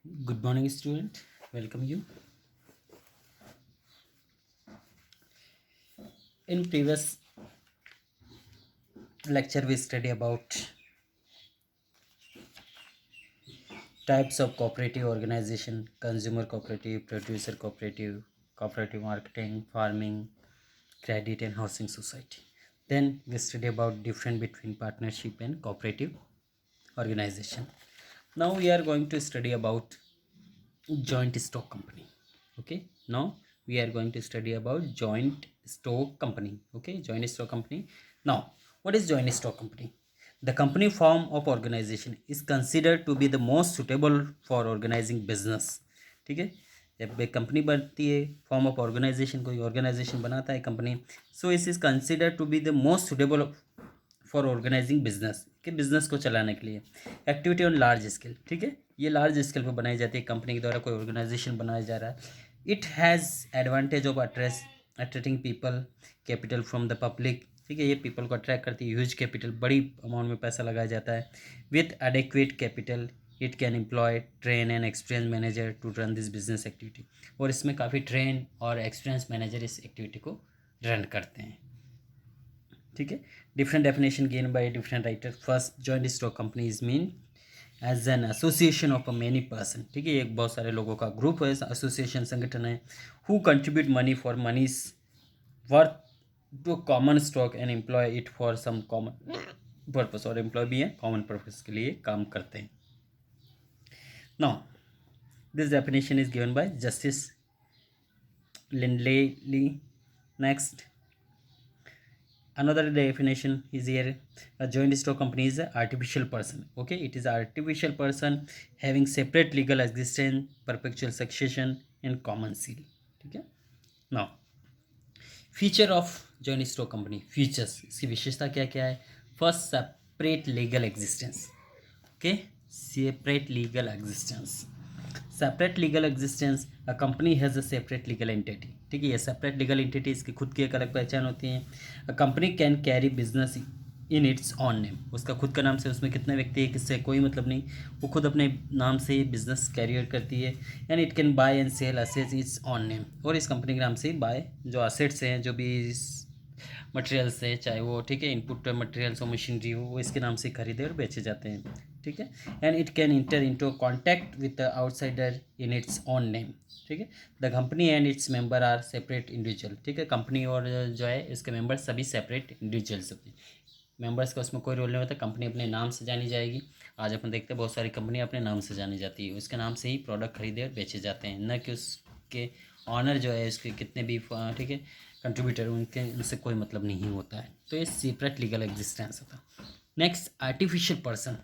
Good morning, student. Welcome you. In previous lecture, we study about types of cooperative organization: consumer cooperative, producer cooperative, cooperative marketing, farming, credit, and housing society. Then we study about difference between partnership and cooperative organization. Now we are going to study about joint stock company. Okay, now we are going to study about joint stock company. Okay, joint stock company. Now, what is joint stock company? The company form of organization is considered to be the most suitable for organizing business. ठीक है, जब एक company बनती है, form of organisation, कोई organisation बनाता है company, so this is consider to be the most suitable for organising business, के बिजनेस को चलाने के लिए। एक्टिविटी ऑन लार्ज स्केल, ठीक है, ये लार्ज स्केल पर बनाई जाती है, कंपनी के द्वारा कोई ऑर्गेनाइजेशन बनाया जा रहा है। It has advantage of attracting people capital from the public, ठीक है, ये पीपल को अट्रैक्ट करती है, ह्यूज कैपिटल, बड़ी अमाउंट में पैसा लगाया जाता है। With adequate capital it can employ train and experience manager to run this business activity, और इसमें काफ़ी ट्रेन और एक्सपीरियंस मैनेजर इस एक्टिविटी को रन करते हैं। ठीक है, different definition given by different writer. First, joint stock company is mean as an association of a many person, ठीक है, एक बहुत सारे लोगों का ग्रुप है, एसोसिएशन संगठन है। Who contribute money for money's worth to common stock and employ it for some common purpose, और एम्प्लॉय भी है कॉमन पर्पस के लिए काम करते हैं। Now this definition is given by justice Lindley. Next, another definition is here: a joint stock company is an artificial person. Okay, it is an artificial person having separate legal existence, perpetual succession and common seal. ठीक है, now feature of joint stock company. Features, इसकी विशेषता क्या क्या है? First, separate legal existence. Okay, separate legal existence. Separate legal existence, a company has a separate legal entity, ठीक है, ये सेपरेट लीगल एंटिटी, इसकी खुद की एक अलग पहचान होती है। A company can carry business in its own name, उसका खुद का नाम से, उसमें कितने व्यक्ति है किससे कोई मतलब नहीं, वो खुद अपने नाम से बिजनेस कैरियर करती है। And it can buy and sell assets its own name, और इस कंपनी के नाम से बाय जो असेट्स हैं, जो भी मटेरियल्स है, चाहे वो, ठीक है, इनपुट मटेरियल्स हो, मशीनरी हो, वो इसके नाम से खरीदे और बेचे जाते हैं। ठीक है, and it can enter into contact with the outsider in its own name. ठीक है, the company and its member are separate individual, ठीक है, कंपनी और जो है इसके मेंबर सभी सेपरेट इंडिविजुअल्स होते हैं। मेंबर्स का उसमें कोई रोल नहीं होता, कंपनी अपने नाम से जानी जाएगी। आज अपन देखते हैं बहुत सारी कंपनी अपने नाम से जानी जाती है, उसके नाम से ही प्रोडक्ट खरीदे और बेचे जाते हैं, न कि उसके ऑनर जो है उसके कितने भी, ठीक है, कंट्रीब्यूटर, उनके उनसे कोई मतलब नहीं होता है। तो ये सेपरेट लीगल एग्जिस्टेंस होता है। Next, artificial person.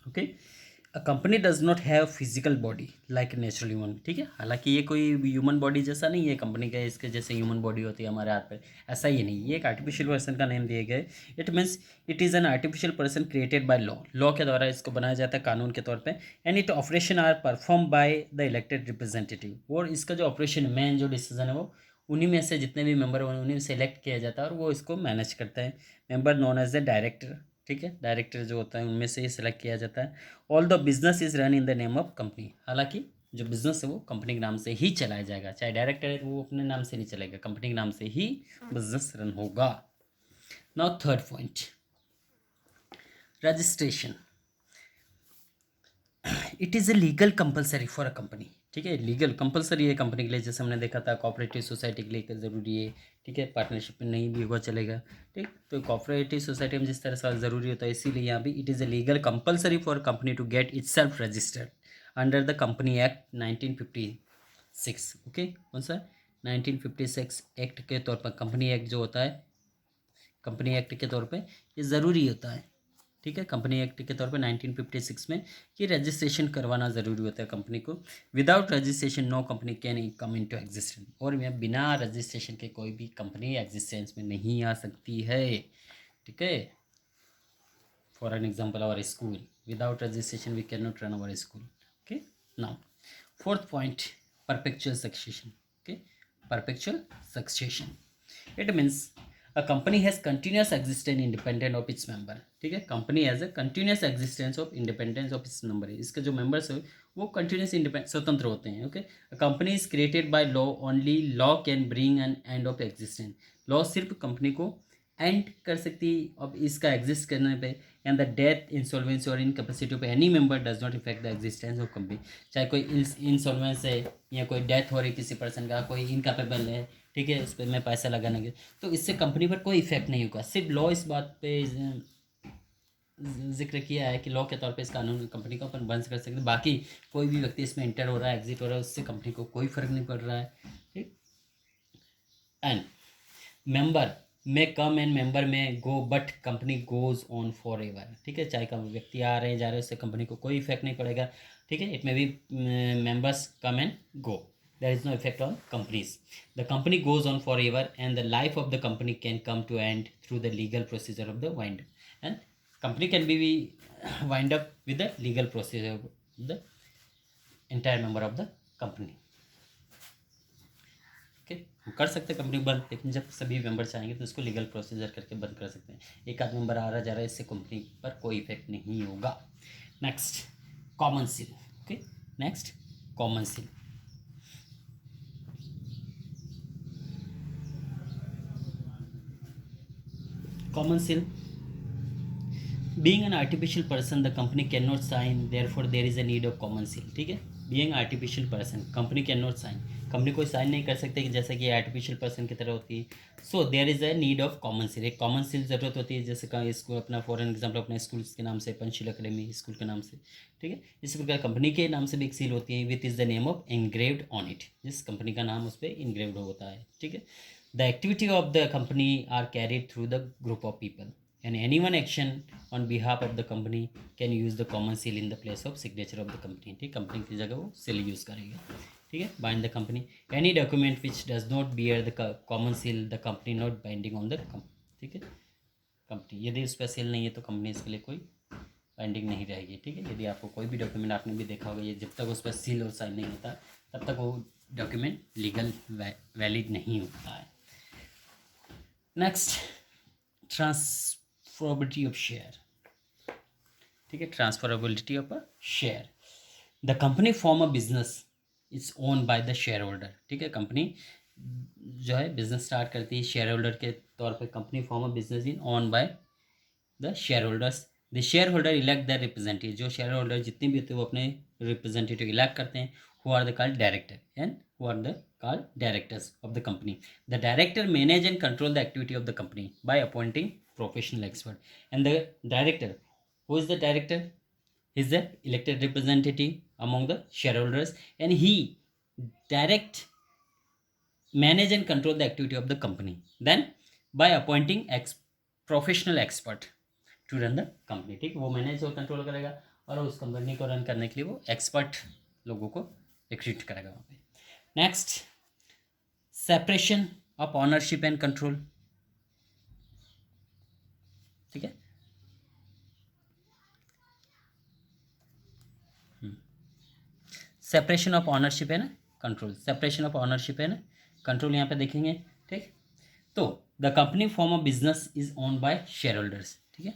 Okay, a company does not have physical body like natural human, ठीक है, हालांकि ये कोई ह्यूमन बॉडी जैसा नहीं है कंपनी का, इसके जैसे ह्यूमन बॉडी होती है हमारे हाथ पर, ऐसा ही नहीं, ये एक आर्टिफिशियल पर्सन का नेम दिए गए। It means it is an artificial person created by law के द्वारा इसको बनाया जाता है, कानून के तौर पर। And it operation are perform by the elected representative, और इसका जो ऑपरेशन मेन जो डिसीजन है वो उन्हीं में से, जितने भी मेंबर हैं उन्हीं से सेलेक्ट किया जाता है, और वो इसको मैनेज करता है। Member known as the director, ठीक है, डायरेक्टर जो होता है उनमें से ही सेलेक्ट किया जाता है। All the business is run in the name of company, हालांकि जो बिजनेस है वो कंपनी के नाम से ही चलाया जाएगा, चाहे डायरेक्टर है तो वो अपने नाम से नहीं चलेगा, कंपनी के नाम से ही बिजनेस रन होगा। Now third point, registration. It is a legal compulsory for a company, ठीक है, लीगल कंपलसरी है कंपनी के लिए, जैसे हमने देखा था कोऑपरेटिव सोसाइटी के लिए ज़रूरी है, ठीक है, पार्टनरशिप में नहीं भी होगा चलेगा, ठीक। तो कोऑपरेटिव सोसाइटी में जिस तरह से ज़रूरी होता है, इसीलिए यहाँ भी it is a legal compulsory for company to get it self registered under the company act 1956। Okay, कौन सा? 1956 एक्ट के तौर पर, कंपनी एक्ट जो होता है, कंपनी एक्ट के तौर पर ये ज़रूरी होता है, ठीक है, कंपनी एक्ट के तौर पे 1956 में कि रजिस्ट्रेशन करवाना ज़रूरी होता है कंपनी को। Without registration no company can come into existence, और यह बिना रजिस्ट्रेशन के कोई भी कंपनी एग्जिस्टेंस में नहीं आ सकती है, ठीक है। For an example our school, without registration we can not run our school. Okay, now fourth point, perpetual succession. Okay, perpetual succession, it means a company has continuous existence independent of its member, ठीक है, company has a continuous existence of independence of its member, इसके जो members है वो continuous independent स्वतंत्र होते हैं। Okay, company is created by law, only law can bring an end of existence. Law सिर्फ कंपनी को एंड कर सकती है अब इसका एग्जिस्ट करने पे, एंड द डेथ, इंसॉल्वेंसी और incapacity of any member does not effect the existence of company. चाहे कोई इंसॉल्वेंस है या कोई डेथ हो रही किसी पर्सन का, कोई इनकैपेबल है, ठीक है, उस पर मैं पैसा लगाने के, तो इससे कंपनी पर कोई इफेक्ट नहीं होगा। सिर्फ लॉ इस बात पे जिक्र किया है कि लॉ के तौर पे इस कानून कंपनी को अपन बंद कर सकते हैं, बाकी कोई भी व्यक्ति इसमें इंटर हो रहा है, एग्जिट हो रहा है, उससे कंपनी को कोई फर्क नहीं पड़ रहा है। ठीक, एंड मेंबर में कम and member may go, but company goes on forever. ठीक है, चाहे कम व्यक्ति आ रहे हैं जा रहे हैं, उससे कंपनी को कोई इफेक्ट नहीं पड़ेगा। ठीक है, it may be members come and go, there is no effect on companies. The company goes on forever and the life of the company can come to end through the legal procedure of the wind up. And company can be wind up with the legal procedure of the entire member of the company. Okay, हम कर सकते हैं company बंद, लेकिन जब सभी member चाहेंगे तो उसको लीगल प्रोसीजर करके बंद कर सकते हैं। एक आध मेंबर आ रहा जा रहा है, इससे कंपनी पर कोई इफेक्ट नहीं होगा। Next, common seal. Okay, next common seal. Common seal. Being an artificial person, the company cannot sign, therefore there is a need of common seal. ठीक है, being artificial person, company cannot sign, company कोई sign नहीं कर सकते कि जैसा कि artificial person की तरह होती है। So there is a need of common seal, एक कॉमन सील ज़रूरत होती है। जैसे का इसको अपना फॉर एग्जाम्पल अपने स्कूल के नाम से, पंचशील अकेडमी स्कूल के नाम से, ठीक है, इसी प्रकार कंपनी के नाम से भी एक सील होती है, with is the name of engraved on it, जिस कंपनी का नाम उस पर इंग्रेव्ड होता है। ठीक है, the activity of the company are carried through the group of people and any one action on behalf of the company can use the common seal in the place of signature of the company. ठीक, company की जगह वो seal use करेगा। ठीक है, bind the company, any document which does not bear the common seal the company not binding on the company. ठीक है, company यदि उस पर seal नहीं है तो कंपनी इसके लिए कोई बाइंडिंग नहीं रहेगी। ठीक है, यदि आपको कोई भी डॉक्यूमेंट, आपने भी देखा होगा, ये जब तक उस पर सील और साइन नहीं होता तब तक वो डॉक्यूमेंट लीगल वैलिड नहीं होता है। Next, transferability of share. ठीक है, transferability of a share. The company form a business is owned by the share holder. ठीक है, कंपनी जो है बिजनेस स्टार्ट करती है शेयर होल्डर के तौर पे, company form a business in own by the share holders. The share holder elect the representative, जो शेयर होल्डर जितने भी होते हैं वो अपने रिप्रेजेंटेटिव इलेक्ट करते हैं, who are the called director and who are the called directors of the company. The director manage and control the activity of the company by appointing professional expert. And the director, who is the director? Is the elected representative among the shareholders, and he direct, manage and control the activity of the company. Then by appointing professional expert to run the company. ठीक, वो manage और control करेगा और उस company को run करने के लिए वो एक्सपर्ट लोगों को रिक्रूट करेगा वहाँ पे। Next, separation of ownership and control. ठीक है, सेपरेशन ऑफ ऑनरशिप है ना कंट्रोल, सेपरेशन ऑफ ऑनरशिप है ना कंट्रोल, यहाँ पे देखेंगे। ठीक, तो the company form of business is owned by shareholders. ठीक है,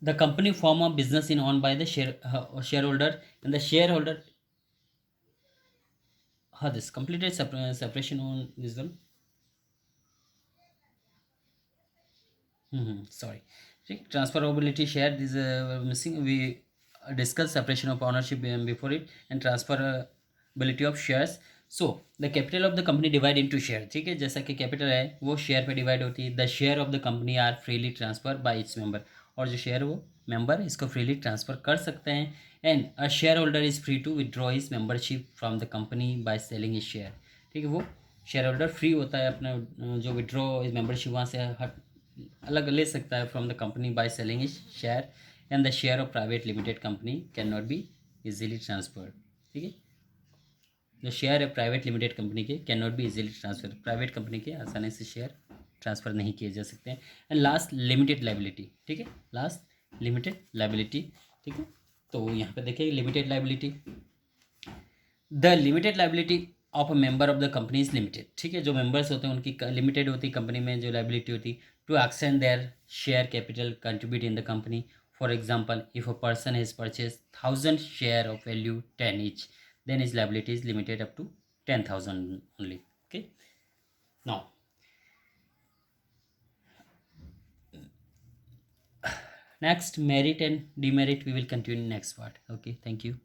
the company form a business in owned by the shareholder, and the shareholder this completed separation on this one. Sorry, transferability share is missing. We discussed separation of ownership before it, and transferability of shares. So the capital of the company divide into share. ठीक है, जैसा कि capital है वो share पे divide होती है। The share of the company are freely transfer by its member, और जो शेयर वो मेंबर इसको फ्रीली ट्रांसफर कर सकते हैं। And a shareholder is free to withdraw his membership from the company by selling his share. ठीक है, वो शेयर होल्डर फ्री होता है अपना जो विड्रॉ हिज मेंबरशिप वहाँ से हट अलग ले सकता है from the company by selling his share, and the share of private limited company can not be easily transferred. ठीक है, जो शेयर है प्राइवेट लिमिटेड कंपनी के can not be easily transfer, private company के आसानी से शेयर ट्रांसफ़र नहीं किए जा सकते हैं। And last, limited liability. ठीक है, लास्ट लिमिटेड लाइबिलिटी। ठीक है, तो यहाँ पे देखिए limited liability, the limited liability of a member of the company is limited. ठीक है, जो मेंबर्स होते हैं उनकी लिमिटेड होती है, कंपनी में जो लाइबिलिटी होती है to extend their share capital contribute in the company. For example, if a person has purchased 1000 share of value 10 each, then his liability is limited up to 10,000 only. Okay. Now, next merit and demerit we will continue in next part. Okay. Thank you.